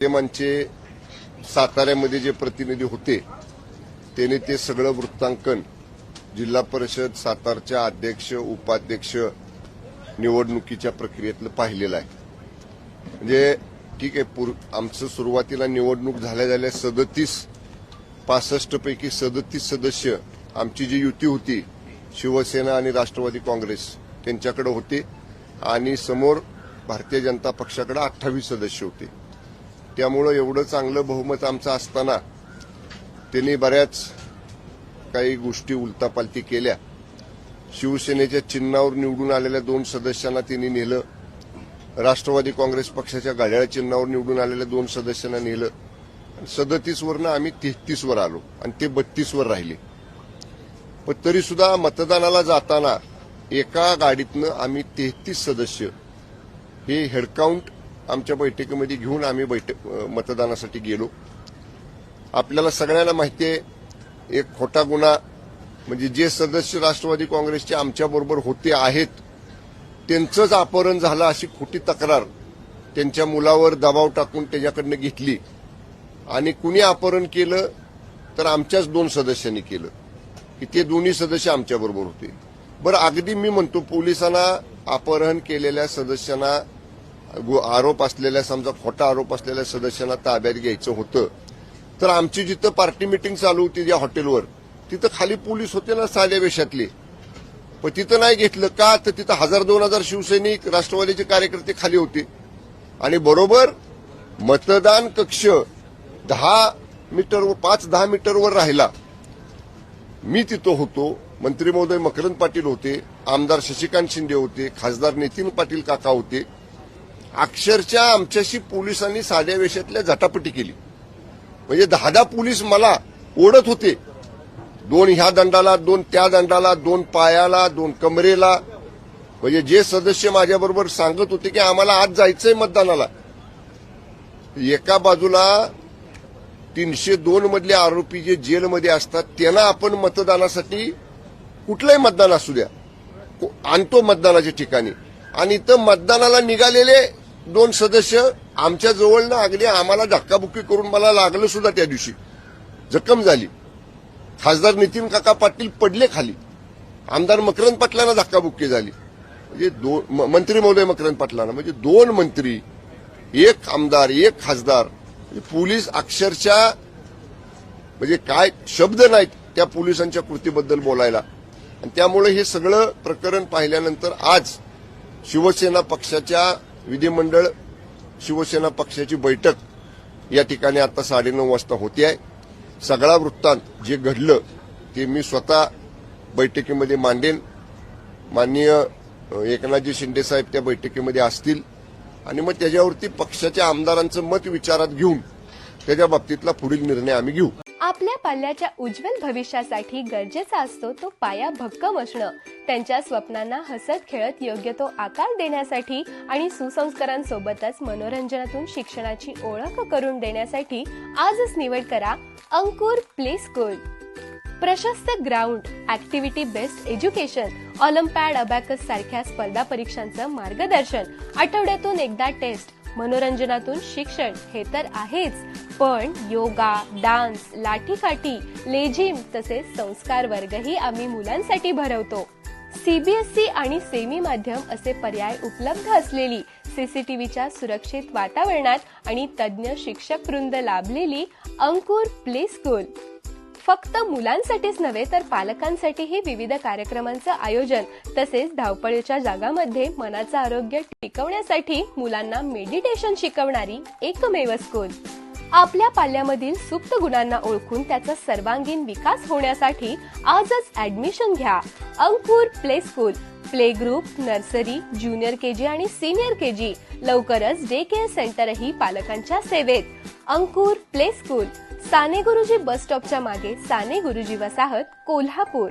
माध्यमांचे साताऱ्यामध्ये जे प्रतिनिधी होते त्यांनी ते सगळं वृत्तांकन जिल्हा परिषद सातारच्या अध्यक्ष उपाध्यक्ष निवडणुकीच्या प्रक्रियेतलं पाहिलेलं आहे. म्हणजे ठीक आहे, आमचं सुरुवातीला निवडणूक झाल्या 65 पैकी 37 सदस्य आमची जी युती होती शिवसेना आणि राष्ट्रवादी काँग्रेस त्यांच्याकडे होते आणि समोर भारतीय जनता पक्षाकडे 28 सदस्य होते. त्यामुळे एवढं चांगलं बहुमत आमचं असताना त्यांनी बऱ्याच काही गोष्टी उलटापालटी केल्या. शिवसेनेच्या चिन्हावर निवडून आलेल्या 2 सदस्यांना त्यांनी नेलं, राष्ट्रवादी काँग्रेस पक्षाच्या घड्याळ चिन्हावर निवडून आलेल्या 2 सदस्यांना नेलं. 37 वरनं आम्ही 33 वर आलो आणि ते 32 वर राहिले. पण तरी सुद्धा मतदानाला जाताना एका गाडीतनं आम्ही 33 सदस्य हे हेडकाउंट आमच्या बैठकीमध्ये घेऊन आम्ही मतदानासाठी गेलो. आपल्याला सगळ्यांना माहिती आहे, एक खोटा गुन्हा म्हणजे जे सदस्य राष्ट्रवादी काँग्रेसचे आमच्याबरोबर होते आहेत त्यांचंच अपहरण झालं अशी खोटी तक्रार त्यांच्या मुलावर दबाव टाकून त्याच्याकडनं घेतली आणि कुणी अपहरण केलं तर आमच्याच 2 सदस्यांनी केलं की ते दोन्ही सदस्य आमच्याबरोबर होते. बरं, अगदी मी म्हणतो पोलिसांना अपहरण केलेल्या सदस्यांना आरोप असलेल्या समजा खोटा आरोप असलेल्या सदस्यांना ताब्यात घ्यायचं होतं तर आमची जिथं पार्टी मिटिंग चालू होती ज्या हॉटेलवर तिथं खाली पोलीस होते ना साध्या वेशातले, पण तिथं नाही घेतलं का तर तिथं 1000-2000 शिवसैनिक राष्ट्रवादीचे कार्यकर्ते खाली होते आणि बरोबर मतदान कक्ष 5-10 मीटरवर राहिला. मी तिथं होतो, मंत्री महोदय मकरंद पाटील होते, आमदार शशिकांत शिंदे होते, खासदार नितीन पाटील काका होते. अक्षरशः आमच्याशी पोलिसांनी साध्या वेशातल्या झटापटी केली. म्हणजे 10 पोलीस मला ओढत होते, 2 ह्या दंडाला, 2 त्या दंडाला, 2 पायाला, 2 कमरेला. म्हणजे जे सदस्य माझ्याबरोबर सांगत होते की आम्हाला आज जायचंय मतदानाला, एका बाजूला 302 मधले आरोपी जे जेलमध्ये असतात त्यांना आपण मतदानासाठी कुठलंही मतदान असू द्या आणतो मतदानाच्या ठिकाणी आणि इथं मतदानाला निघालेले 2 सदस्य आमच्या जवळनं अगदी आम्हाला धक्काबुक्की करून मला लागलं सुद्धा. त्या दिवशी जखम झाली. खासदार नितीन काका पाटील पडले खाली, आमदार मकरंद पाटलांना धक्काबुक्की झाली. म्हणजे मंत्री महोदय मकरंद पाटलांना, म्हणजे 2 मंत्री, 1 आमदार, 1 खासदार. म्हणजे पोलीस अक्षरशः म्हणजे काय शब्द नाहीत त्या पोलिसांच्या कृतीबद्दल बोलायला. आणि त्यामुळे हे सगळं प्रकरण पाहिल्यानंतर आज शिवसेना पक्षाच्या विधिमंडळ शिवसेना पक्षाची बैठक या ठिकाणी आता 9:30 वाजता होते आहे. सगळा वृत्तांत जे घडलं ते मी स्वतः बैठकीमध्ये मांडेन. माननीय एकनाथजी शिंदे साहेब त्या बैठकीमध्ये असतील आणि मग त्याच्यावरती पक्षाच्या आमदारांचं मत विचारात घेऊन त्याच्या बाबतीतला पुढील निर्णय आम्ही घेऊ. आपल्या पाल्याच्या उज्ज्वल भविष्यासाठी गरजेचा असतो तो पाया भक्कम असणं. त्यांच्या स्वप्नांना हसत खेळत योग्य तो आकार देण्यासाठी आणि सुसंस्कारांसोबतच मनोरंजनातून शिक्षणाची ओळख करून देण्यासाठी आजच निवड करा अंकुर प्ले स्कूल. प्रशस्त ground, activity based education, Olympiad, abacus सारख्या स्पर्धा परीक्षांचं मार्गदर्शन, आठवड्यातून एकदा टेस्ट, मनोरंजनातून शिक्षण हे तर आहेच, पण योगा, डान्स, लाठीकाठी, लेझिम तसेच संस्कार वर्गही आम्ही मुलांसाठी भरवतो. सीबीएसई आणि सेमी माध्यम असे पर्याय उपलब्ध असलेली, सीसीटीव्हीच्या सुरक्षित वातावरणात आणि तज्ज्ञ शिक्षक वृंद लाभलेली अंकुर प्ले स्कूल फक्त मुलांसाठीच नव्हे तर पालकांसाठीही विविध कार्यक्रमांचं आयोजन तसेच धावपळीच्या जगामध्ये मनाचं आरोग्य टिकवण्यासाठी मुलांना मेडिटेशन शिकवणारी एकमेव स्कूल. आपल्या पाल्यामधील सुप्त गुणांना ओळखून त्याचा सर्वांगीण विकास होण्यासाठी आजच ऍडमिशन घ्या. Ankur play school, play group, nursery, junior KG आणि सिनियर केजी, लवकरच डे केअर सेंटरही पालकांच्या सेवेत. अंकुर प्ले स्कूल, साने गुरुजी बस स्टॉपच्या मागे, साने गुरुजी वसाहत, कोल्हापूर.